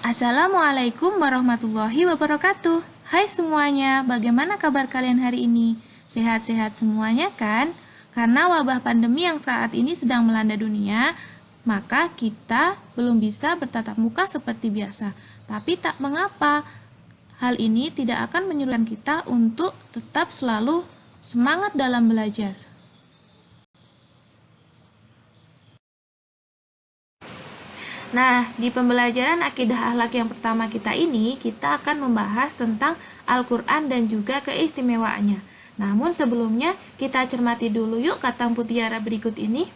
Assalamualaikum warahmatullahi wabarakatuh. Hai semuanya, bagaimana kabar kalian hari ini? Sehat-sehat semuanya kan? Karena wabah pandemi yang saat ini sedang melanda dunia, maka kita belum bisa bertatap muka seperti biasa. Tapi tak mengapa, hal ini tidak akan menyurutkan kita untuk tetap selalu semangat dalam belajar. Nah, di pembelajaran akidah akhlak yang pertama kita ini, kita akan membahas tentang Al-Quran dan juga keistimewaannya. Namun sebelumnya, kita cermati dulu yuk kata mutiara berikut ini.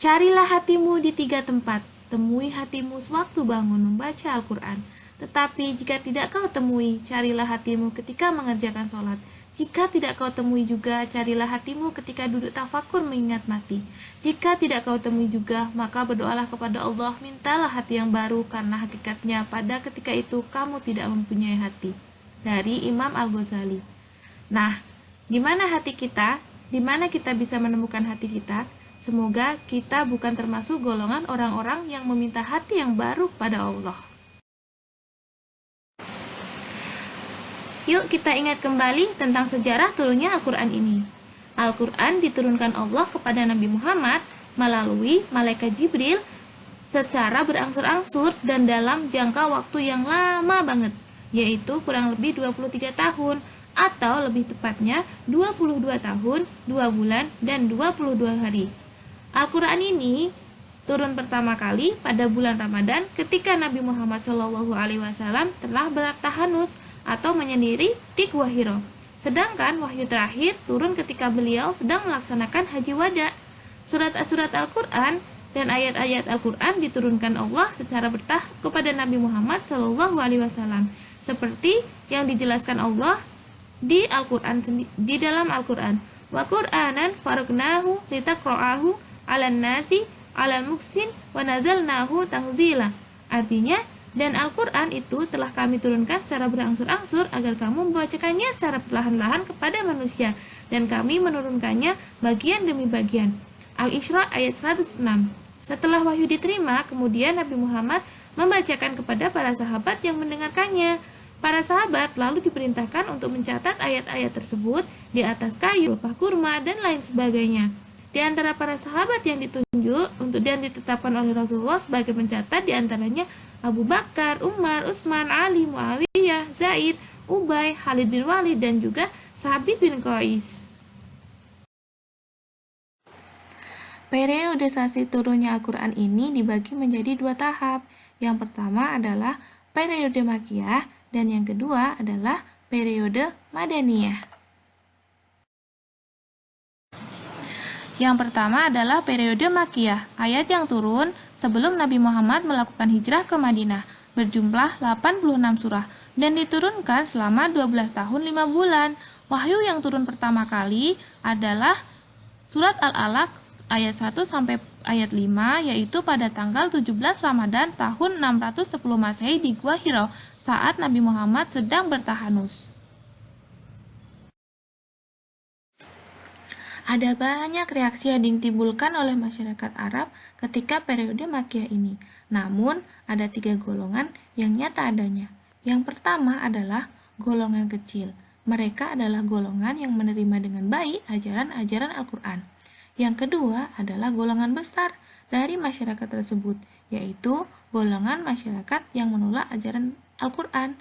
Carilah hatimu di 3 tempat, temui hatimu sewaktu bangun membaca Al-Quran. Tetapi jika tidak kau temui, carilah hatimu ketika mengerjakan sholat. Jika tidak kau temui juga, carilah hatimu ketika duduk tafakur mengingat mati. Jika tidak kau temui juga, maka berdoalah kepada Allah, mintalah hati yang baru, karena hakikatnya pada ketika itu kamu tidak mempunyai hati. Dari Imam Al-Ghazali. Nah, di mana hati kita? Di mana kita bisa menemukan hati kita? Semoga kita bukan termasuk golongan orang-orang yang meminta hati yang baru pada Allah. Yuk kita ingat kembali tentang sejarah turunnya Al-Quran ini. Al-Quran diturunkan Allah kepada Nabi Muhammad melalui malaikat Jibril secara berangsur-angsur dan dalam jangka waktu yang lama banget, yaitu kurang lebih 23 tahun, atau lebih tepatnya 22 tahun, 2 bulan, dan 22 hari. Al-Quran ini turun pertama kali pada bulan Ramadan ketika Nabi Muhammad SAW telah bertahanus atau menyendiri di Gua Hiro. Sedangkan wahyu terakhir turun ketika beliau sedang melaksanakan haji wada. Surat-surat Al-Quran dan ayat-ayat Al-Quran diturunkan Allah secara bertahap kepada Nabi Muhammad SAW, seperti yang dijelaskan Allah di Al-Quran, di dalam Al-Quran. Wa Qur'anan faraqnahu litaqra'ahu 'alan nasi 'alal muksin wa nazalnahu tanzila. Artinya, dan Al-Quran itu telah kami turunkan secara berangsur-angsur agar kamu membacakannya secara perlahan-lahan kepada manusia, dan kami menurunkannya bagian demi bagian. Al-Isra ayat 106. Setelah wahyu diterima, kemudian Nabi Muhammad membacakan kepada para sahabat yang mendengarkannya. Para sahabat lalu diperintahkan untuk mencatat ayat-ayat tersebut di atas kayu, pelepah kurma, dan lain sebagainya. Di antara para sahabat yang ditunjuk untuk dan ditetapkan oleh Rasulullah sebagai pencatat diantaranya Abu Bakar, Umar, Utsman, Ali, Muawiyah, Zaid, Ubay, Khalid bin Walid, dan juga Sabit bin Qais. Periodisasi turunnya Al-Quran ini dibagi menjadi 2 tahap. Yang pertama adalah periode Makkiyah dan yang kedua adalah periode Madaniyah. Yang pertama adalah periode Makkiyah, ayat yang turun sebelum Nabi Muhammad melakukan hijrah ke Madinah, berjumlah 86 surah, dan diturunkan selama 12 tahun 5 bulan. Wahyu yang turun pertama kali adalah surat Al-Alaq ayat 1 sampai ayat 5, yaitu pada tanggal 17 Ramadan tahun 610 Masehi di Gua Hiro, saat Nabi Muhammad sedang bertahanus. Ada banyak reaksi yang ditimbulkan oleh masyarakat Arab ketika periode Makkiyah ini. Namun, ada 3 golongan yang nyata adanya. Yang pertama adalah golongan kecil. Mereka adalah golongan yang menerima dengan baik ajaran-ajaran Al-Quran. Yang kedua adalah golongan besar dari masyarakat tersebut, yaitu golongan masyarakat yang menolak ajaran Al-Quran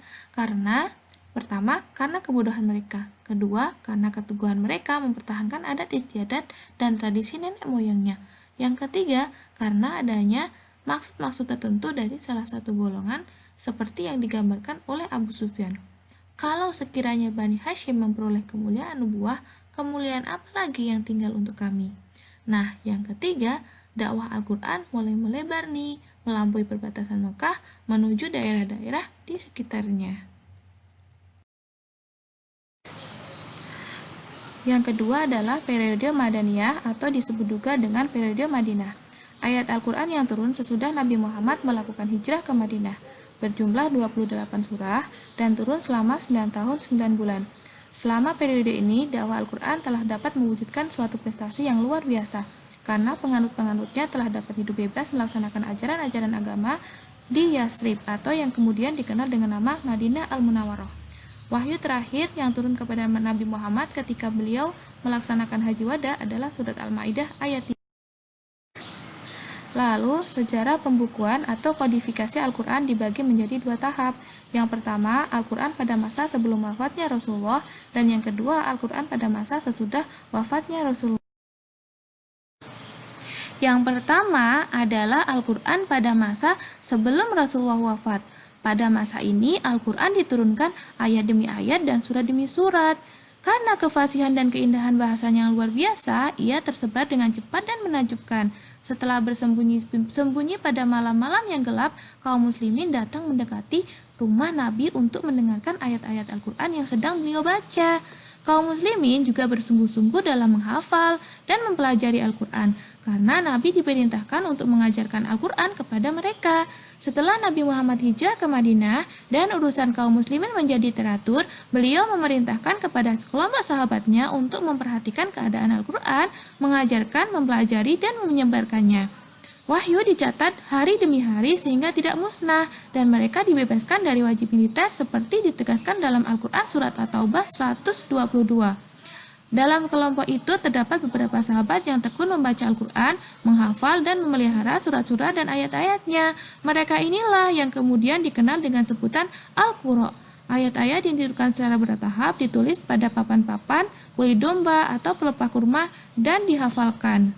Pertama, karena kebodohan mereka. Kedua, karena keteguhan mereka mempertahankan adat istiadat dan tradisi nenek moyangnya. Yang ketiga, karena adanya maksud-maksud tertentu dari salah satu golongan seperti yang digambarkan oleh Abu Sufyan. Kalau sekiranya Bani Hashim memperoleh kemuliaan nubuwah, kemuliaan apa lagi yang tinggal untuk kami? Nah, yang ketiga, dakwah Al-Quran mulai melebar nih, melampaui perbatasan Mekah menuju daerah-daerah di sekitarnya. Yang kedua adalah periode Madaniyah atau disebut juga dengan periode Madinah. Ayat Al-Quran yang turun sesudah Nabi Muhammad melakukan hijrah ke Madinah, berjumlah 28 surah dan turun selama 9 tahun 9 bulan. Selama periode ini, dakwah Al-Quran telah dapat mewujudkan suatu prestasi yang luar biasa, karena penganut-penganutnya telah dapat hidup bebas melaksanakan ajaran-ajaran agama di Yasrib atau yang kemudian dikenal dengan nama Madinah Al-Munawwarah. Wahyu terakhir yang turun kepada Nabi Muhammad ketika beliau melaksanakan haji wada adalah surat Al-Maidah ayat 3. Lalu, sejarah pembukuan atau kodifikasi Al-Quran dibagi menjadi dua tahap. Yang pertama, Al-Quran pada masa sebelum wafatnya Rasulullah, dan yang kedua, Al-Quran pada masa sesudah wafatnya Rasulullah. Yang pertama adalah Al-Quran pada masa sebelum Rasulullah wafat. Pada masa ini, Al-Quran diturunkan ayat demi ayat dan surat demi surat. Karena kefasihan dan keindahan bahasanya yang luar biasa, ia tersebar dengan cepat dan menakjubkan. Setelah bersembunyi pada malam-malam yang gelap, kaum muslimin datang mendekati rumah Nabi untuk mendengarkan ayat-ayat Al-Quran yang sedang beliau baca. Kaum muslimin juga bersungguh-sungguh dalam menghafal dan mempelajari Al-Quran, karena Nabi diperintahkan untuk mengajarkan Al-Quran kepada mereka. Setelah Nabi Muhammad hijrah ke Madinah dan urusan kaum muslimin menjadi teratur, beliau memerintahkan kepada sekelompok sahabatnya untuk memperhatikan keadaan Al-Quran, mengajarkan, mempelajari, dan menyebarkannya. Wahyu dicatat hari demi hari sehingga tidak musnah, dan mereka dibebaskan dari wajib militer seperti ditegaskan dalam Al-Quran surat At-Taubah 122. Dalam kelompok itu terdapat beberapa sahabat yang tekun membaca Al-Quran, menghafal dan memelihara surat-surat dan ayat-ayatnya. Mereka inilah yang kemudian dikenal dengan sebutan Al-Qurra. Ayat-ayat yang diturunkan secara bertahap ditulis pada papan-papan, kulit domba atau pelepah kurma dan dihafalkan.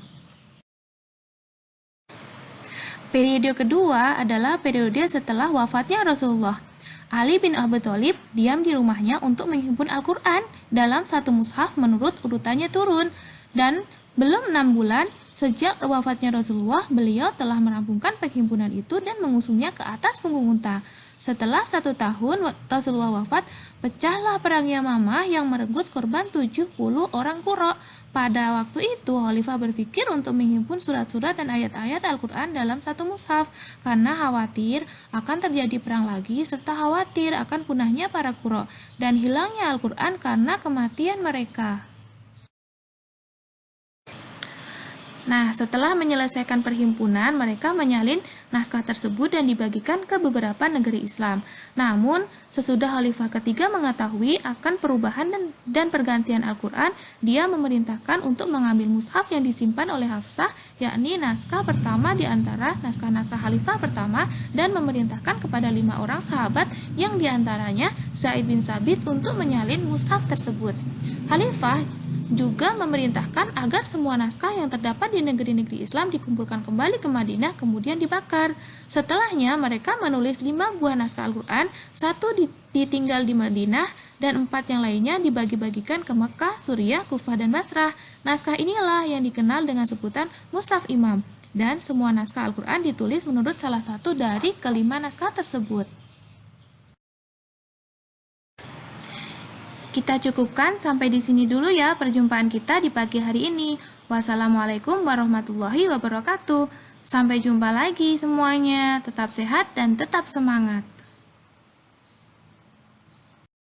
Periode kedua adalah periode setelah wafatnya Rasulullah. Ali bin Abi Thalib diam di rumahnya untuk menghimpun Al-Quran dalam satu mushaf menurut urutannya turun. Dan belum 6 bulan sejak wafatnya Rasulullah, beliau telah merampungkan penghimpunan itu dan mengusungnya ke atas punggung unta. Setelah 1 tahun Rasulullah wafat, pecahlah perang Yamamah yang merenggut korban 70 orang Qurra. Pada waktu itu, Khalifah berpikir untuk menghimpun surat-surat dan ayat-ayat Al-Quran dalam satu mushaf, karena khawatir akan terjadi perang lagi, serta khawatir akan punahnya para Qurra dan hilangnya Al-Quran karena kematian mereka. Nah, setelah menyelesaikan perhimpunan, mereka menyalin naskah tersebut dan dibagikan ke beberapa negeri Islam. Namun, sesudah Khalifah ketiga mengetahui akan perubahan dan pergantian Al-Quran, dia memerintahkan untuk mengambil mushaf yang disimpan oleh Hafsah, yakni naskah pertama di antara naskah-naskah Khalifah pertama, dan memerintahkan kepada 5 orang sahabat yang diantaranya Zaid bin Sabit untuk menyalin mushaf tersebut. Khalifah juga memerintahkan agar semua naskah yang terdapat di negeri-negeri Islam dikumpulkan kembali ke Madinah kemudian dibakar. Setelahnya mereka menulis 5 buah naskah Al-Quran, 1 ditinggal di Madinah dan 4 yang lainnya dibagi-bagikan ke Mekah, Suriah, Kufah, dan Basrah. Naskah inilah yang dikenal dengan sebutan Mushaf Imam, dan semua naskah Al-Quran ditulis menurut salah satu dari kelima naskah tersebut. Kita cukupkan sampai di sini dulu ya perjumpaan kita di pagi hari ini. Wassalamualaikum warahmatullahi wabarakatuh. Sampai jumpa lagi semuanya. Tetap sehat dan tetap semangat.